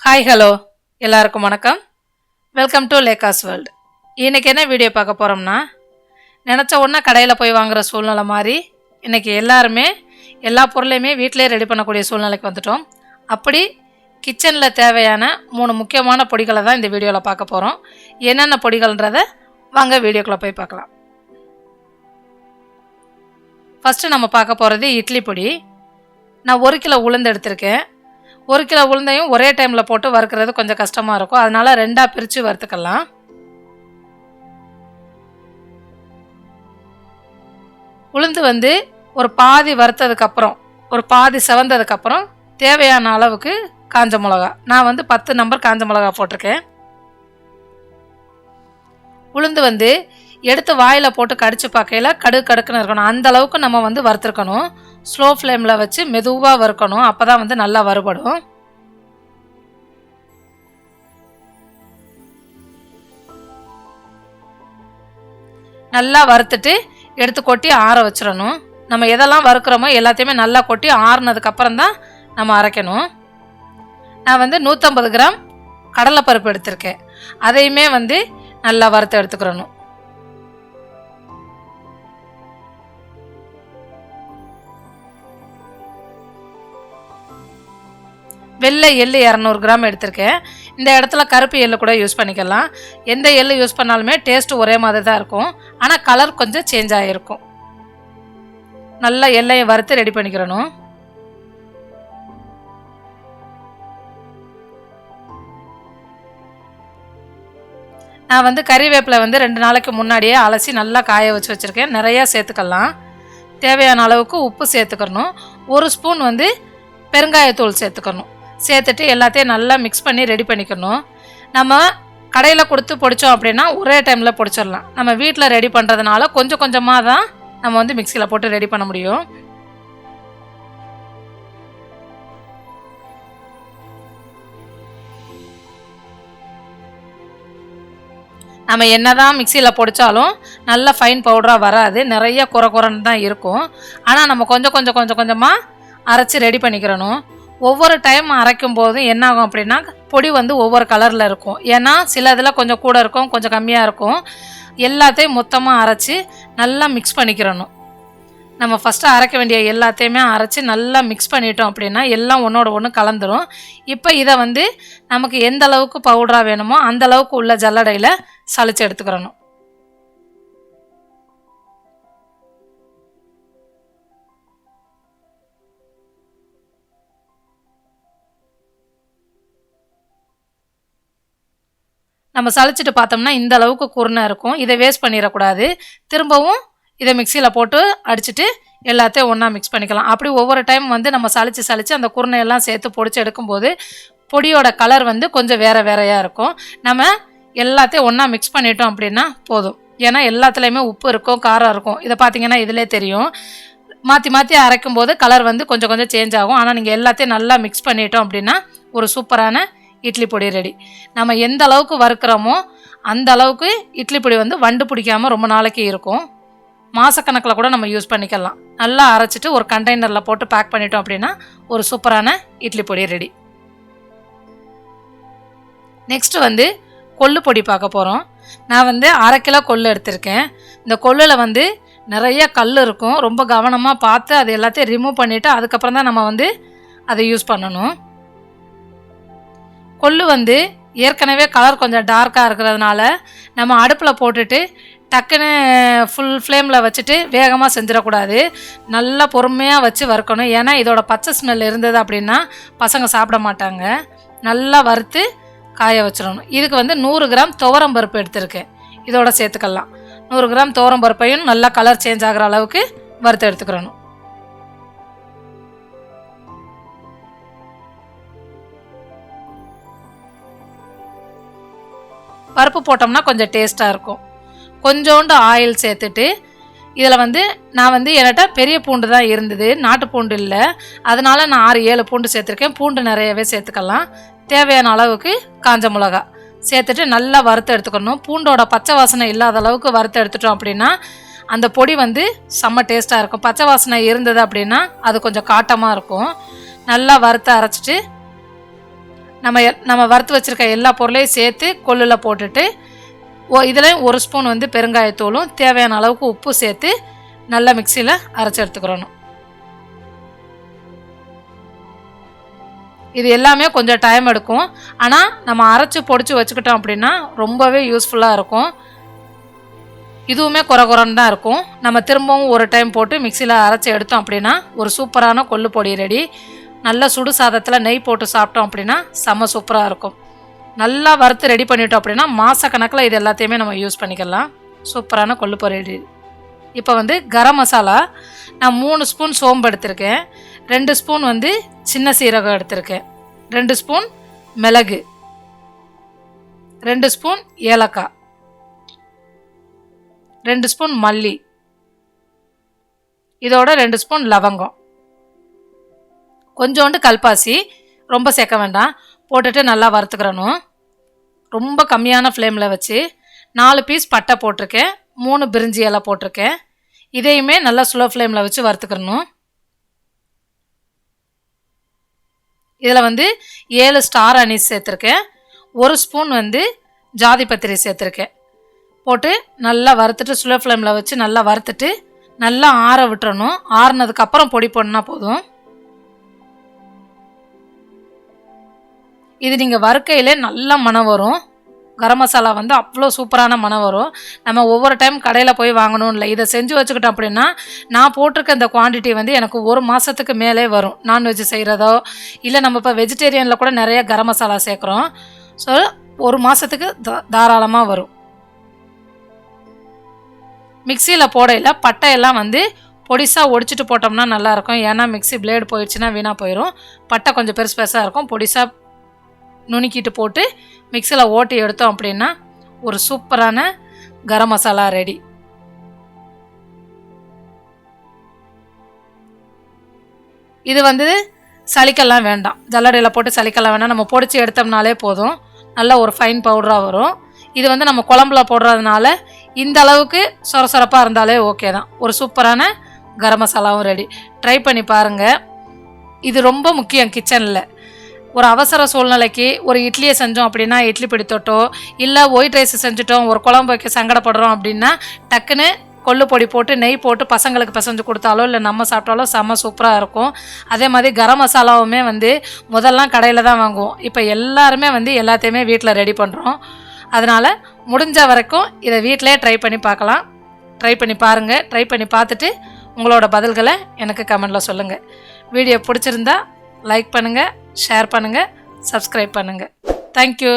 Hi hello எல்லாருக்கும் வணக்கம். Welcome to Lekha's world. இன்றைக்கி என்ன வீடியோ பார்க்க போகிறோம்னா, நினச்ச உடனே கடையில் போய் வாங்குகிற சூழ்நிலை மாதிரி இன்றைக்கி எல்லாருமே எல்லா பொருளையுமே வீட்டிலே ரெடி பண்ணக்கூடிய சூழ்நிலைக்கு வந்துட்டோம். அப்படி கிச்சனில் தேவையான 3 முக்கியமான பொடிகளை தான் இந்த வீடியோவில் பார்க்க போகிறோம். என்னென்ன பொடிகள்ன்றதை வாங்க வீடியோக்குள்ளே போய் பார்க்கலாம். ஃபஸ்ட்டு நம்ம பார்க்க போகிறது இட்லி பொடி. நான் 1 கிலோ உளுந்து எடுத்திருக்கேன். 1 கிலோ உளுந்தையும் ஒரே டைமில் போட்டு வறுக்கிறது கொஞ்சம் கஷ்டமாக இருக்கும். அதனால் 2ஆக பிரித்து வறுத்துக்கலாம். உளுந்து ஒரு பாதி வறுத்ததுக்கப்புறம், ஒரு பாதி செவந்ததுக்கப்புறம் தேவையான அளவுக்கு காஞ்ச மிளகா, நான் 10 நம்பர் காஞ்ச மிளகா போட்டிருக்கேன். உளுந்து எடுத்து வாயில் போட்டு கடிச்சு பார்க்கையில் கடுக்குன்னு இருக்கணும். அந்த அளவுக்கு நம்ம வறுத்துருக்கணும். ஸ்லோ ஃப்ளேமில் வச்சு மெதுவாக வறுக்கணும். அப்போ தான் நல்லா வறுபடும். நல்லா வறுத்துட்டு எடுத்து கொட்டி ஆற வச்சிடணும். நம்ம எதெல்லாம் வறுக்கிறோமோ எல்லாத்தையுமே நல்லா கொட்டி ஆறுனதுக்கப்புறம் தான் நம்ம அரைக்கணும். நான் 150 கிராம் கடலைப்பருப்பு எடுத்திருக்கேன். அதையுமே நல்லா வறுத்து எடுத்துக்கிறணும். வெள்ளை எள்ளு 200 கிராம் எடுத்திருக்கேன். இந்த இடத்துல கருப்பு எள்ளு கூட யூஸ் பண்ணிக்கலாம். எந்த எள்ளு யூஸ் பண்ணாலுமே டேஸ்ட்டு ஒரே மாதிரி தான் இருக்கும். ஆனால் கலர் கொஞ்சம் சேஞ்ச் ஆகிருக்கும். நல்லா எள்ளையை வறுத்து ரெடி பண்ணிக்கிறணும். நான் கறிவேப்பிலை 2 நாளைக்கு முன்னாடியே அலசி நல்லா காய வச்சுருக்கேன். நிறையா சேர்த்துக்கலாம். தேவையான அளவுக்கு உப்பு சேர்த்துக்கணும். 1 ஸ்பூன் பெருங்காயத்தூள் சேர்த்துக்கணும். சேர்த்துட்டு எல்லாத்தையும் நல்லா மிக்ஸ் பண்ணி ரெடி பண்ணிக்கணும். நம்ம கடையில் கொடுத்து பொடித்தோம் அப்படின்னா ஒரே டைமில் பொடிச்சிடலாம். நம்ம வீட்டில் ரெடி பண்ணுறதுனால கொஞ்சம் கொஞ்சமாக தான் நம்ம மிக்சியில் போட்டு ரெடி பண்ண முடியும். நம்ம என்ன தான் மிக்சியில் பொடித்தாலும் நல்ல ஃபைன் பவுடராக வராது. நிறைய குறைன்னு தான் இருக்கும். ஆனால் நம்ம கொஞ்சம் கொஞ்சமாக அரைச்சி ரெடி பண்ணிக்கிறணும். ஒவ்வொரு டைம் அரைக்கும் போதும் என்ன ஆகும் அப்படின்னா, பொடி ஒவ்வொரு கலரில் இருக்கும். ஏன்னா சில இதில் கொஞ்சம் கூட இருக்கும், கொஞ்சம் கம்மியாக இருக்கும். எல்லாத்தையும் மொத்தமாக அரைச்சி நல்லா மிக்ஸ் பண்ணிக்கிறணும். நம்ம ஃபஸ்ட்டு அரைக்க வேண்டிய எல்லாத்தையுமே அரைச்சி நல்லா மிக்ஸ் பண்ணிட்டோம் அப்படின்னா எல்லாம் ஒன்றோட ஒன்று கலந்துரும். இப்போ இதை நமக்கு எந்த அளவுக்கு பவுடராக வேணுமோ அந்த அளவுக்கு உள்ள ஜல்லடையில் சலிச்சு எடுத்துக்கிறணும். நம்ம சளிச்சிட்டு பார்த்தோம்னா இந்த அளவுக்கு குருணை இருக்கும். இதை வேஸ்ட் பண்ணிடக்கூடாது. திரும்பவும் இதை மிக்சியில் போட்டு அடிச்சுட்டு எல்லாத்தையும் ஒன்றா மிக்ஸ் பண்ணிக்கலாம். அப்படி ஒவ்வொரு டைம் நம்ம சளிச்சு அந்த குருணையெல்லாம் சேர்த்து பொடிச்சு எடுக்கும்போது பொடியோட கலர் கொஞ்சம் வேறையாக இருக்கும். நம்ம எல்லாத்தையும் ஒன்றா மிக்ஸ் பண்ணிட்டோம் அப்படின்னா போதும். ஏன்னா எல்லாத்துலேயுமே உப்பு இருக்கும், காரம் இருக்கும். இதை பார்த்தீங்கன்னா இதிலே தெரியும். மாற்றி அரைக்கும் போது கலர் கொஞ்சம் சேஞ்ச் ஆகும். ஆனால் நீங்கள் எல்லாத்தையும் நல்லா மிக்ஸ் பண்ணிட்டோம் அப்படின்னா ஒரு சூப்பரான இட்லி பொடி ரெடி. நம்ம எந்த அளவுக்கு வறுக்கிறோமோ அந்த அளவுக்கு இட்லி பொடி வண்டு பிடிக்காமல் ரொம்ப நாளைக்கு இருக்கும். மாதக்கணக்கில் கூட நம்ம யூஸ் பண்ணிக்கலாம். நல்லா அரைச்சிட்டு ஒரு கண்டெய்னரில் போட்டு பேக் பண்ணிட்டோம் அப்படின்னா ஒரு சூப்பரான இட்லி பொடி ரெடி. நெக்ஸ்ட்டு கொள்ளு பொடி பார்க்க போகிறோம். நான் 1/2 கிலோ கொள்ளு எடுத்திருக்கேன். இந்த கொள்ளில் நிறைய கல் இருக்கும். ரொம்ப கவனமாக பார்த்து அது எல்லாத்தையும் ரிமூவ் பண்ணிவிட்டு அதுக்கப்புறம் தான் நம்ம அதை யூஸ் பண்ணணும். கொள்ளு ஏற்கனவே கலர் கொஞ்சம் டார்க்காக இருக்கிறதுனால நம்ம அடுப்பில் போட்டுட்டு டக்குன்னு ஃபுல் ஃப்ளேமில் வச்சுட்டு வேகமாக செஞ்சிடக்கூடாது. நல்லா பொறுமையாக வச்சு வறுக்கணும். ஏன்னா இதோட பச்சை ஸ்மெல் இருந்தது அப்படின்னா பசங்க சாப்பிட மாட்டாங்க. நல்லா வறுத்து காய வச்சிடணும். இதுக்கு 100 கிராம் துவரம் பருப்பு எடுத்திருக்கேன். இதோட சேர்த்துக்கலாம். 100 கிராம் துவரம் பருப்பையும் நல்லா கலர் சேஞ்ச் ஆகிற அளவுக்கு வறுத்து எடுத்துக்கிறணும். பருப்பு போட்டோம்னா கொஞ்சம் டேஸ்ட்டாக இருக்கும். கொஞ்சோண்டு ஆயில் சேர்த்துட்டு இதில் நான் என்கிட்ட பெரிய பூண்டு தான் இருந்தது, நாட்டு பூண்டு இல்லை. அதனால் நான் 6-7 பூண்டு சேர்த்துருக்கேன். பூண்டு நிறையவே சேர்த்துக்கலாம். தேவையான அளவுக்கு காஞ்ச மிளகா சேர்த்துட்டு நல்லா வறுத்து எடுத்துக்கணும். பூண்டோட பச்சை வாசனை இல்லாத அளவுக்கு வறுத்து எடுத்துட்டோம் அப்படின்னா அந்த பொடி செம்ம டேஸ்ட்டாக இருக்கும். பச்சை வாசனை இருந்தது அப்படின்னா அது கொஞ்சம் காட்டமாக இருக்கும். நல்லா வறுத்து அரைச்சிட்டு நம்ம வறுத்து வச்சுருக்க எல்லா பொருளையும் சேர்த்து கொல்லில் போட்டுட்டு இதில் 1 ஸ்பூன் வந்து பெருங்காயத்தூளும் தேவையான அளவுக்கு உப்பு சேர்த்து நல்லா மிக்சியில் அரைச்சி எடுத்துக்கிறணும். இது எல்லாமே கொஞ்சம் டைம் எடுக்கும். ஆனால் நம்ம அரைச்சி பொடிச்சு வச்சுக்கிட்டோம் அப்படின்னா ரொம்பவே யூஸ்ஃபுல்லாக இருக்கும். இதுவுமே குறன்னு தான் இருக்கும். நம்ம திரும்பவும் ஒரு டைம் போட்டு மிக்சியில் அரைச்சி எடுத்தோம் அப்படின்னா ஒரு சூப்பரான கொள்ளு பொடி ரெடி. நல்லா சுடு சாதத்தில் நெய் போட்டு சாப்பிட்டோம் அப்படின்னா செம்ம சூப்பராக இருக்கும். நல்லா வறுத்து ரெடி பண்ணிட்டோம் அப்படின்னா மாதக்கணக்கில் இது எல்லாத்தையுமே நம்ம யூஸ் பண்ணிக்கலாம். சூப்பரான கொள்ளு பொடி ரெடி. இப்போ வந்து கரம் மசாலா நான் 3 ஸ்பூன் சோம்பு எடுத்திருக்கேன், 2 ஸ்பூன் வந்து சின்ன சீரகம் எடுத்திருக்கேன், 2 ஸ்பூன் மிளகு, 2 ஸ்பூன் ஏலக்காய், 2 ஸ்பூன் மல்லி, இதோட 2 ஸ்பூன் லவங்கம், கொஞ்சோண்டு கல்பாசி, ரொம்ப சேர்க்க வேண்டாம், போட்டுட்டு நல்லா வறுத்துக்கிறணும். ரொம்ப கம்மியான ஃப்ளேமில் வச்சு 4 பீஸ் பட்டை போட்டிருக்கேன், 3 பிரிஞ்சி இலை போட்டிருக்கேன். இதையுமே நல்லா ஸ்லோ ஃப்ளேமில் வச்சு வறுத்துக்கிறணும். இதில் வந்து 7 ஸ்டார் அனீஸ் சேர்த்துருக்கேன், 1 ஸ்பூன் வந்து ஜாதி பத்திரி சேர்த்துருக்கேன். போட்டு நல்லா வறுத்துட்டு ஸ்லோ ஃப்ளேமில் வச்சு நல்லா வறுத்துட்டு நல்லா ஆற விட்டுறணும். ஆறுனதுக்கப்புறம் பொடி போடணுன்னா போதும். இது நீங்கள் வறுக்கையிலே நல்ல மணம் வரும். கரம் மசாலா வந்து அவ்வளோ சூப்பரான மணம் வரும். நம்ம ஒவ்வொரு டைம் கடையில் போய் வாங்கணும் இல்லை, இதை செஞ்சு வச்சுக்கிட்டோம் அப்படின்னா நான் போட்டிருக்க இந்த குவான்டிட்டி வந்து எனக்கு 1 மாதத்துக்கு மேலே வரும். நான்வெஜ் செய்கிறதோ இல்லை நம்ம இப்போ வெஜிடேரியனில் கூட நிறைய கரம் மசாலா சேர்க்குறோம். ஸோ 1 மாதத்துக்கு தாராளமாக வரும். மிக்சியில் போடையில் பட்டையெல்லாம் வந்து பொடிசாக ஒடிச்சிட்டு போட்டோம்னா நல்லாயிருக்கும். ஏன்னா மிக்சி பிளேடு போயிடுச்சுன்னா வீணாக போயிடும். பட்டை கொஞ்சம் பெருசு பெருசாக இருக்கும். பொடிசாக நுணுக்கிட்டு போட்டு மிக்சியில் ஓட்டி எடுத்தோம் அப்படின்னா ஒரு சூப்பரான கரம் மசாலா ரெடி. இது வந்து சலிக்கெல்லாம் வேண்டாம், ஜல்லடையில் போட்டு சலிக்கெல்லாம் வேண்டாம். நம்ம பொடிச்சு எடுத்தோம்னாலே போதும், நல்ல ஒரு ஃபைன் பவுடராக வரும். இது வந்து நம்ம குழம்புல போடுறதுனால இந்த அளவுக்கு சொரசொரப்பாக இருந்தாலே ஓகே தான். ஒரு சூப்பரான கரம் மசாலாவும் ரெடி. ட்ரை பண்ணி பாருங்கள். இது ரொம்ப முக்கியம் கிச்சனில். ஒரு அவசர சூழ்நிலைக்கு ஒரு இட்லியை செஞ்சோம் அப்படின்னா இட்லி பிடி தொட்டோ இல்லை ஒயிட் ரைஸ் செஞ்சுட்டோம், ஒரு குழம்பு வைக்க சங்கடப்படுறோம் அப்படின்னா டக்குன்னு கொள்ளு பொடி போட்டு நெய் போட்டு பசங்களுக்கு பிசைஞ்சு கொடுத்தாலோ இல்லை நம்ம சாப்பிட்டாலோ செம்ம சூப்பராக இருக்கும். அதே மாதிரி கரம் மசாலாவுமே வந்து முதல்லாம் கடையில் தான் வாங்குவோம். இப்போ எல்லாருமே வந்து எல்லாத்தையுமே வீட்டில் ரெடி பண்ணுறோம். அதனால் முடிஞ்ச வரைக்கும் இதை வீட்டிலே ட்ரை பண்ணி பார்க்கலாம். ட்ரை பண்ணி பாருங்கள். ட்ரை பண்ணி பார்த்துட்டு உங்களோட பதில்களை எனக்கு கமெண்டில் சொல்லுங்கள். வீடியோ பிடிச்சிருந்தா லைக் பண்ணுங்கள், ஷேர் பண்ணுங்கள், சப்ஸ்கிரைப் பண்ணுங்கள். தேங்க்யூ.